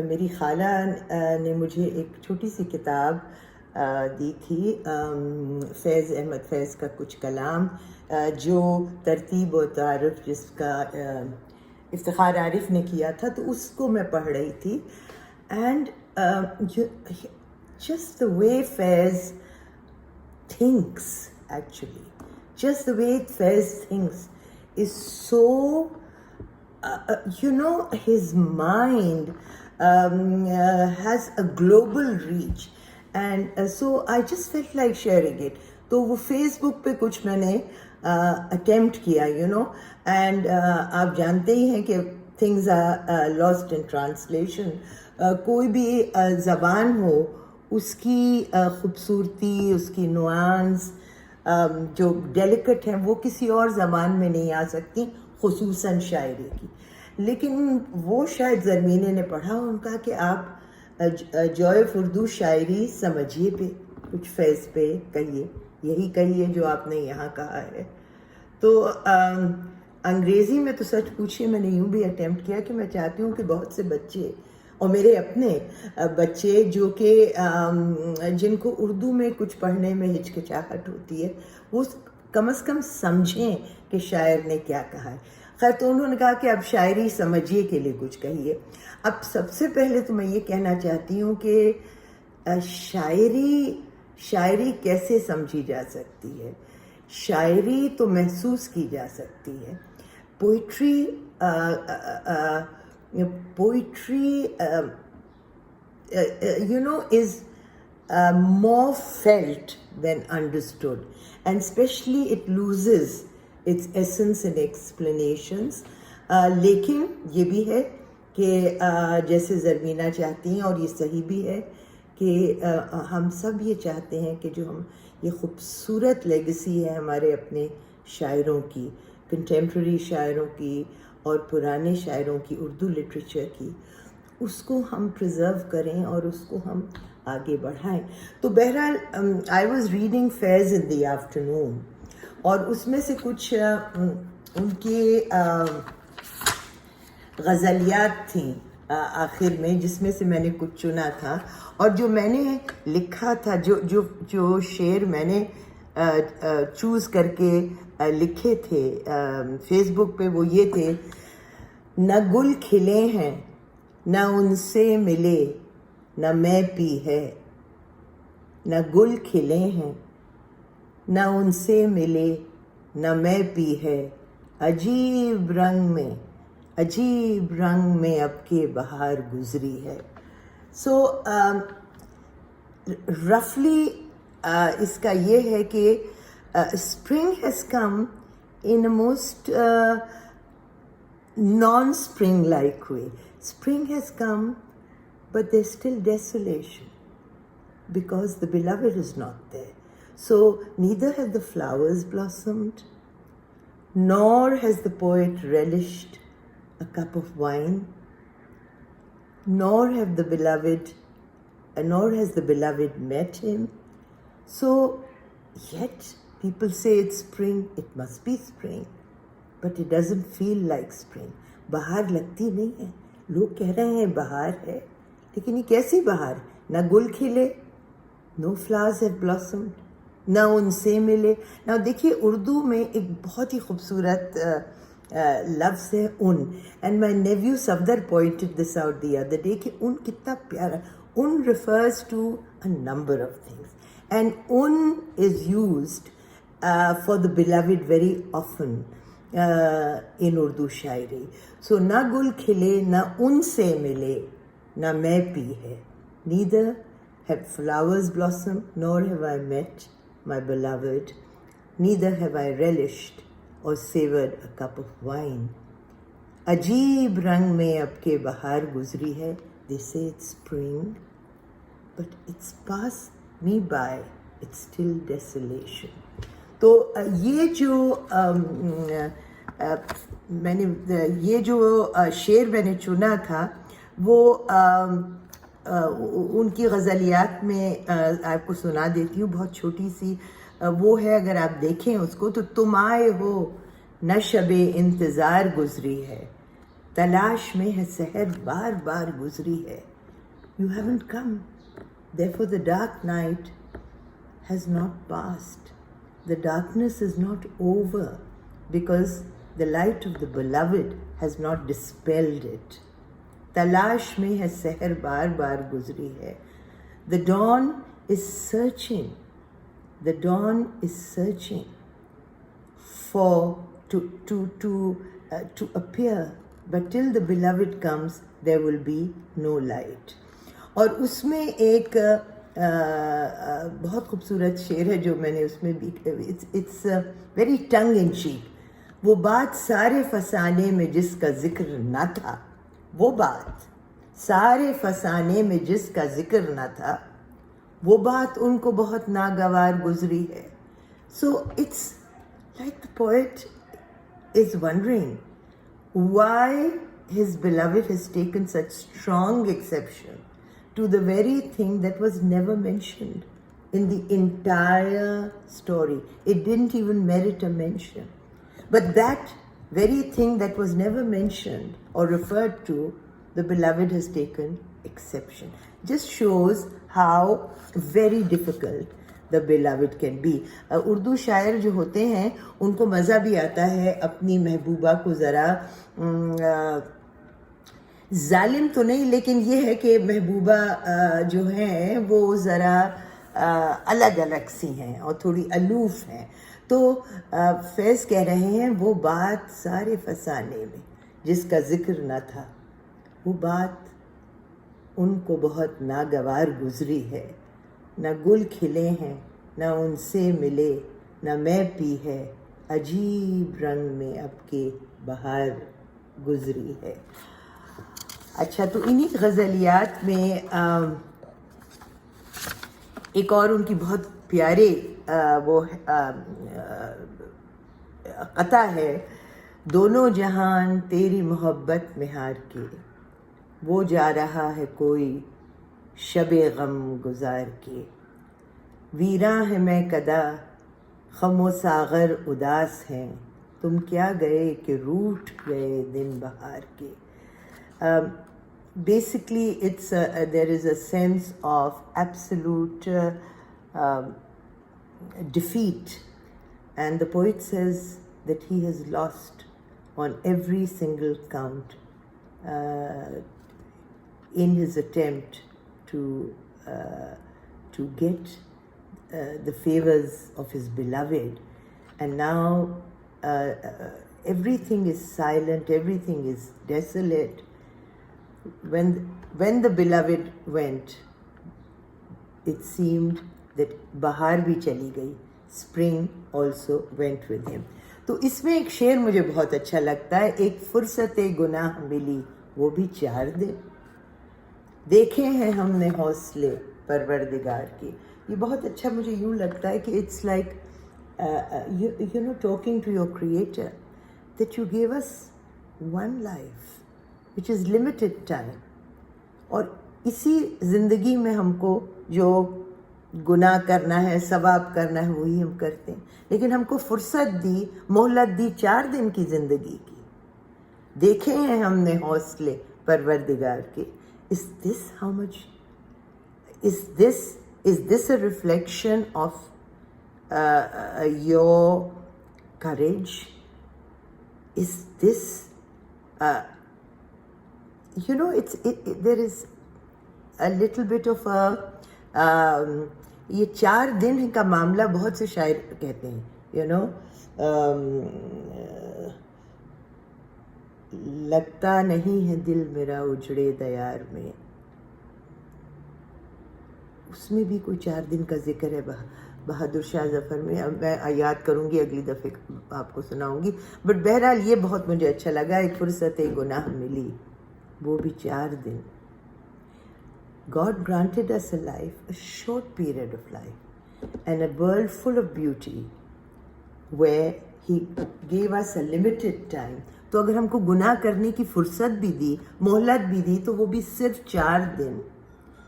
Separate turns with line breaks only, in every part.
मेरी खाला ने मुझे एक छोटी सी किताब दी थी, फैज़ अहमद फैज़ का कुछ कलाम, जो तरतीब व तारुफ जिसका इफ्तिखार आरिफ ने किया था, तो उसको मैं पढ़ रही थी. And just the way Faiz thinks, actually, just the way Faiz thinks is so, his mind has a global reach, and so I just felt like sharing it. तो वो फेसबुक पे कुछ मैंने अटेम्प्ट किया, एंड आप जानते ही हैं कि things are lost in translation. कोई भी ज़बान हो, उसकी ख़ूबसूरती, उसकी नुआंस जो डेलिकेट हैं, वो किसी और ज़बान में नहीं आ सकती, ख़ुसूसन शायरी की. लेकिन वो शायद ज़रमीने ने पढ़ा, उनका कि आप जॉय उर्दू शायरी समझिए पे कुछ फैज़ पे कहिए, यही कहिए जो आपने यहाँ कहा है. तो अंग्रेज़ी में तो सच पूछिए, मैंने यूँ भी अटेम्प्ट किया कि मैं चाहती हूँ कि बहुत से बच्चे और मेरे अपने बच्चे जो कि जिनको उर्दू में कुछ पढ़ने में हिचकिचाहट होती है, वो कम से कम समझें कि शायर ने क्या कहा है. खैर, तो उन्होंने कहा कि अब शायरी समझिए के लिए कुछ कहिए. अब सबसे पहले तो मैं ये कहना चाहती हूँ कि शायरी कैसे समझी जा सकती है. शायरी तो महसूस की जा सकती है. Poetry, is more felt than understood, and especially it loses its essence in explanations. लेकिन ये भी है कि जैसे ज़रमीना चाहती हैं, और ये सही भी है कि हम सब ये चाहते हैं कि जो हम ये खूबसूरत लेगेसी है हमारे अपने शायरों की, कंटेम्प्रेरी शायरों की और पुराने शायरों की, उर्दू लिटरेचर की, उसको हम प्रिजर्व करें और उसको हम आगे बढ़ाएं. तो बहरहाल, I was reading Faiz in the afternoon, और उसमें से कुछ उनके गज़लियात थी आखिर में, जिसमें से मैंने कुछ चुना था, और जो मैंने लिखा था, जो शेर मैंने चूज़ करके लिखे थे फेसबुक पे, वो ये थे: न गुल खिले हैं, न उनसे मिले, न मैं पी है. न गुल खिले हैं, न उनसे मिले, न मैं पी है. अजीब रंग में अब के बहार गुजरी है. सो रफली इसका ये है कि spring has come in a most non-spring-like way. Spring has come, but there's still desolation because the beloved is not there. So neither have the flowers blossomed, nor has the poet relished a cup of wine, nor has the beloved met him. So yet people say it's spring, it must be spring, but it doesn't feel like spring. बहार लगती नहीं है. लोग कह रहे हैं बहार है, लेकिन ये कैसी बहार? ना गुल खिले, no flowers have blossomed, ना उनसे मिले. ना देखिए, उर्दू में एक बहुत ही खूबसूरत लफ्ज़ है उन, and my nephew Safdar pointed this out the other day कि उन कितना प्यारा. उन refers to a number of things, and un is used for the beloved very often in Urdu Shayari. So ना गुल खिले, ना उनसे मिले, ना मैं पी है. Neither have flowers blossomed, nor have I met my beloved. Neither have I relished or savored a cup of wine. अजीब रंग में अब के बहार गुजरी है. They say it's spring, but it's passed me by, it's still desolation. तो ये जो शेर मैंने चुना था, वो उनकी गज़लियात में आपको सुना देती हूँ. बहुत छोटी सी वो है, अगर आप देखें उसको तो: तुम आए हो न शबे इंतज़ार गुजरी है, तलाश में है सहर बार बार गुजरी है. You haven't come. Therefore the dark night has not passed. The darkness is not over because the light of the beloved has not dispelled it. तलाश में है सहर बार बार गुजरी है. The dawn is searching. The dawn is searching for to appear, but till the beloved comes, there will be no light. और उसमें एक बहुत खूबसूरत शेर है जो मैंने उसमें भी, it's very tongue in cheek. वो बात सारे फसाने में जिसका जिक्र ना था, वो बात सारे फसाने में जिसका जिक्र ना था, वो बात उनको बहुत नागवार गुजरी है. So it's like the poet is wondering why his beloved has taken such strong exception to the very thing that was never mentioned in the entire story. It didn't even merit a mention. But that very thing that was never mentioned or referred to, the beloved has taken exception. Just shows how very difficult the beloved can be. Urdu शायर जो होते हैं उनको मज़ा भी आता है अपनी महबूबा को ज़रा जालिम तो नहीं, लेकिन ये है कि महबूबा जो हैं वो ज़रा अलग अलग सी हैं और थोड़ी अलूफ़ हैं. तो फैज़ कह रहे हैं वो बात सारे फसाने में जिसका जिक्र न था, वो बात उनको बहुत नागवार गुजरी है. न गुल खिले हैं, न उनसे मिले, न मैं पी है, अजीब रंग में अब के बहार गुजरी है. अच्छा, तो इन्हीं गज़लियात में एक और उनकी बहुत प्यारे वो कता है. दोनों जहान तेरी मोहब्बत में हार के, वो जा रहा है कोई शबे गम गुजार के. वीरा है मैं कदा, खमो सागर उदास हैं, तुम क्या गए कि रूठ गए दिन बहार के. Basically it's there is a sense of absolute defeat, and the poet says that he has lost on every single count in his attempt to get the favors of his beloved, and now everything is silent, everything is desolate. When the beloved went, it seemed that bahar भी चली गई, spring also went with him. तो इसमें एक शेर मुझे बहुत अच्छा लगता है. एक फुर्सते गुनाह मिली वो भी 4 दिन, देखे हैं हमने हौसले परवरदिगार के. ये बहुत अच्छा मुझे यूँ लगता है कि it's like you know talking to your creator that you gave us one life which is limited time, और इसी ज़िंदगी में हमको जो गुनाह करना है, सवाब करना है, वही हम करते हैं. लेकिन हमको फुर्सत दी, मोहलत दी 4 दिन की ज़िंदगी की. देखे हैं हमने हौसले परवरदिगार के. Is this how much? Is this a reflection of your courage? Is this you know, there is a little bit of a ये 4 दिन का मामला बहुत से शायर कहते हैं, you know, लगता नहीं है दिल मेरा उजड़े दयार में, उसमें भी कोई 4 दिन का जिक्र है बहादुर शाह जफ़र में. अब मैं याद करूँगी, अगली दफ़े आपको सुनाऊँगी. बट बहरहाल ये बहुत मुझे अच्छा लगा. एक फुर्सत गुनाह मिली वो भी 4 दिन. God granted us a life, a short period of life, and a world full of beauty where He gave us a limited time. तो अगर हमको गुनाह करने की फुर्सत भी दी, मोहलत भी दी, तो वो भी सिर्फ 4 दिन.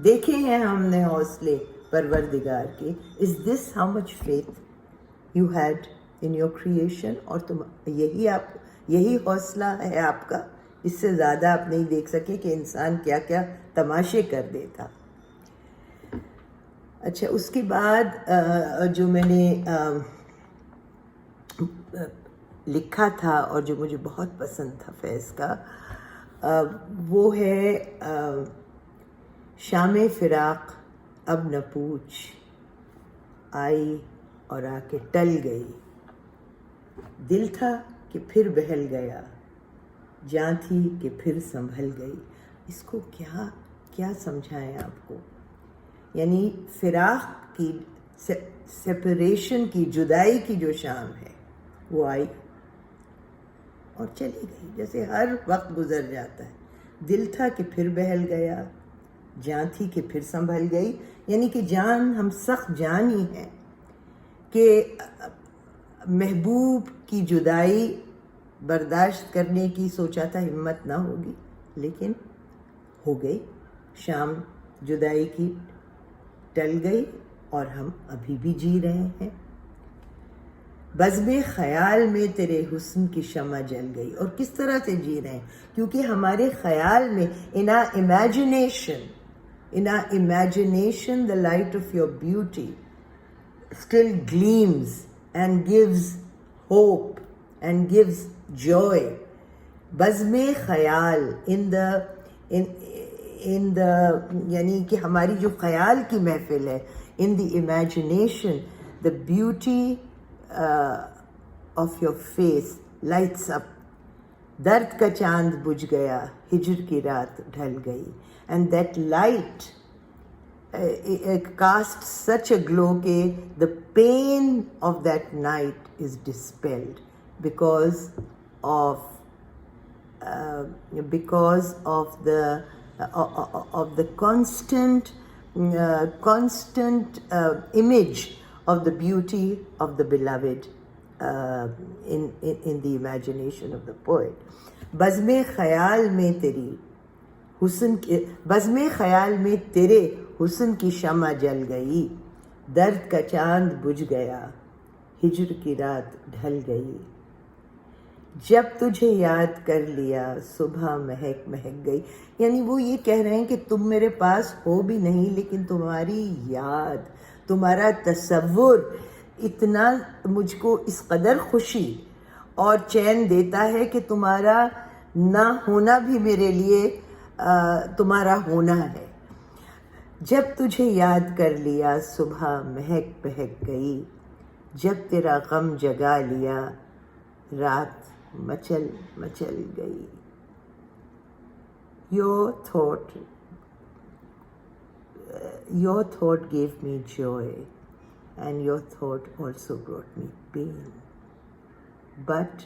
देखे हैं हमने हौसले परवरदिगार के. Is this how much faith you had in your creation? और तुम यही हौसला है आपका इससे ज़्यादा आप नहीं देख सके कि इंसान क्या क्या तमाशे कर देता। अच्छा, उसके बाद जो मैंने लिखा था और जो मुझे बहुत पसंद था फैज़ का, वो है शाम फिराक अब न पूछ, आई और आके टल गई। दिल था कि फिर बहल गया, जान थी कि फिर संभल गई। इसको क्या क्या समझाएं आपको? यानी फिराक की, सेपरेशन की, जुदाई की जो शाम है वो आई और चली गई, जैसे हर वक्त गुजर जाता है। दिल था कि फिर बहल गया, जान थी कि फिर संभल गई। यानी कि जान, हम सख्त जान ही हैं कि महबूब की जुदाई बर्दाश्त करने की सोचा था हिम्मत ना होगी, लेकिन हो गई। शाम जुदाई की टल गई और हम अभी भी जी रहे हैं। बज़्मे ख़याल में तेरे हुस्न की शमा जल गई। और किस तरह से जी रहे हैं? क्योंकि हमारे ख़याल में, in our imagination the light of your beauty still gleams and gives hope and gives joy. बज़्मे ख़याल in the यानी कि हमारी जो ख़याल की महफिल है, in the imagination, the beauty of your face lights up. दर्द का चांद बुझ गया, हिजर की रात ढल गई. And that light it casts such a glow that the pain of that night is dispelled because of the constant image of the beauty of the beloved in the imagination of the poet. बज़्मे ख़याल में तेरी हुस्न के, बज़्मे ख़याल में तेरे हुस्न की शमा जल गई. दर्द का चांद बुझ गया, हिजर की रात ढल गई. जब तुझे याद कर लिया सुबह महक महक गई. यानी वो ये कह रहे हैं कि तुम मेरे पास हो भी नहीं, लेकिन तुम्हारी याद, तुम्हारा तसव्वुर इतना मुझको इस कदर खुशी और चैन देता है कि तुम्हारा ना होना भी मेरे लिए तुम्हारा होना है. जब तुझे याद कर लिया सुबह महक महक गई. जब तेरा गम जगा लिया रात मचल मचल गई. Your thought gave me joy, and your thought also brought me pain. But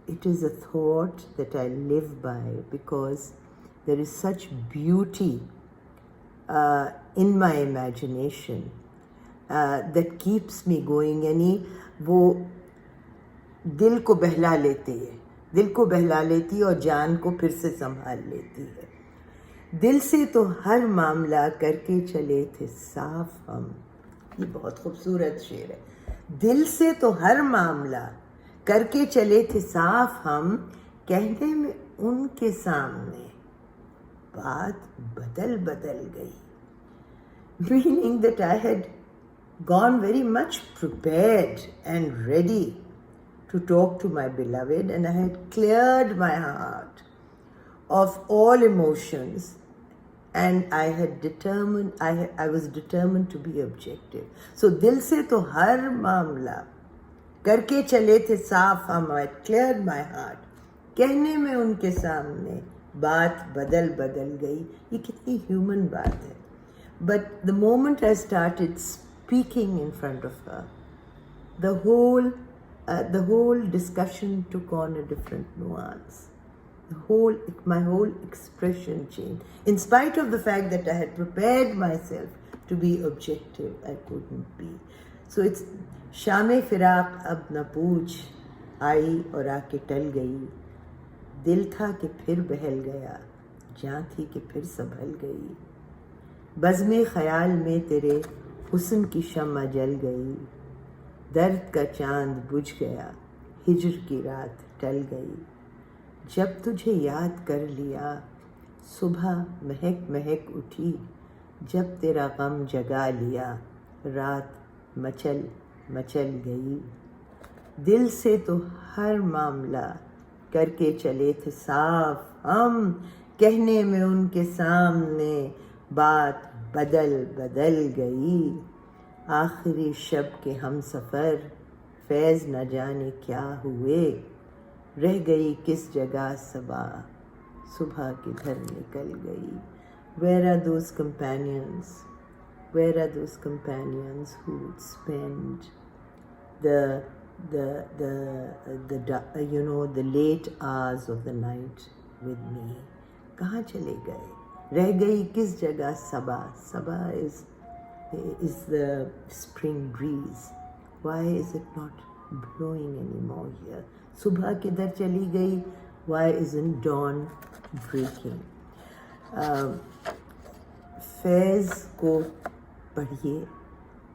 it is a thought that I live by because there is such beauty in my imagination that keeps me going. यानी वो दिल को बहला लेती है, दिल को बहला लेती है और जान को फिर से संभाल लेती है. दिल से तो हर मामला करके चले थे साफ हम. ये बहुत खूबसूरत शेर है. दिल से तो हर मामला करके चले थे साफ हम, कहने में उनके सामने बात बदल बदल गई. Meaning that I had gone very much prepared and ready to talk to my beloved, and I had cleared my heart of all emotions, and I had determined, I was determined to be objective. So दिल से तो हर मामला करके चले थे साफ हम, I had cleared my heart. कहने में उनके सामने बात बदल बदल गई. ये कितनी ह्यूमन बात है. But the moment I started speaking in front of her, the whole discussion took on a different nuance. My whole expression changed. In spite of the fact that I had prepared myself to be objective, I couldn't be. So it's शाम फिराक अब न पूछ, आई और आके टल गई. दिल था कि फिर बहल गया, जान थी कि फिर संभल गई. बज़्मे ख़याल में तेरे हुस्न की शम्मा जल गई. दर्द का चांद बुझ गया, हिजर की रात टल गई. जब तुझे याद कर लिया सुबह महक महक उठी, जब तेरा गम जगा लिया रात मचल मचल गई। दिल से तो हर मामला करके चले थे साफ हम, कहने में उनके सामने बात बदल बदल गई। आखिरी शब के हम सफ़र फैज़ न जाने क्या हुए, रह गई किस जगह सबा सुबह किधर निकल गई। Where are those companions? Where are those companions who would spend the the late hours of the night with me? कहाँ चले गए? रह गई किस जगह सबा? Sabah is the spring breeze. Why is it not blowing anymore here? सुबह किधर चली गई? Why isn't dawn breaking? फैज़ को पढ़िए,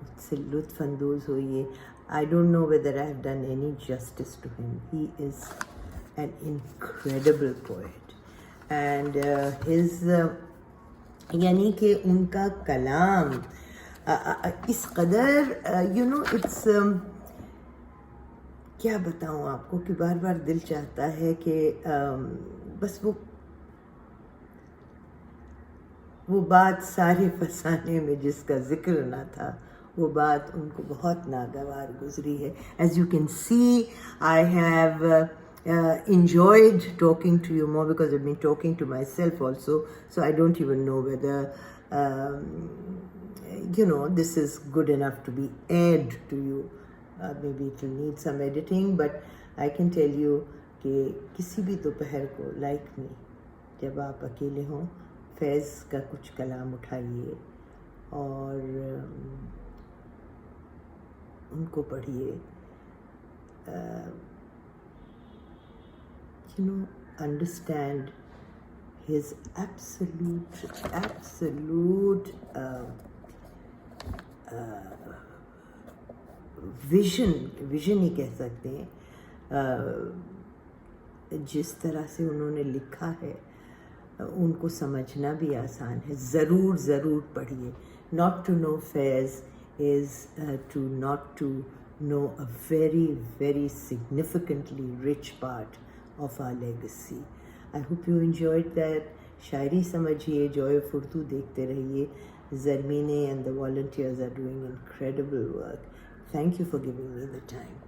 उससे लुत्फ़ अंदोज़ होइए। I don't know whether I have done any justice to him. He is an incredible poet and his यानी कि उनका कलाम इस कदर it's क्या बताऊँ आपको कि बार बार दिल चाहता है कि बस वो बात सारे फसाने में जिसका जिक्र ना था, वो बात उनको बहुत नागवार गुजरी है। As you can see, I have enjoyed talking to you more because I've been talking to myself also, so I don't even know whether this is good enough to be aired to you. Maybe it will need some editing, but I can tell you कि किसी भी दोपहर को like me जब आप अकेले हों फैज़ का कुछ कलाम उठाइए और उनको पढ़िए। Understand his absolute विजन ही कह सकते हैं। जिस तरह से उन्होंने लिखा है उनको समझना भी आसान है। ज़रूर पढ़िए। Not to know Faiz is not to know a very, very significantly rich part of our legacy. I hope you enjoyed that. शायरी समझिए, Joy of Urdu देखते रहिए। Zarmeene and the volunteers are doing incredible work. Thank you for giving me the time.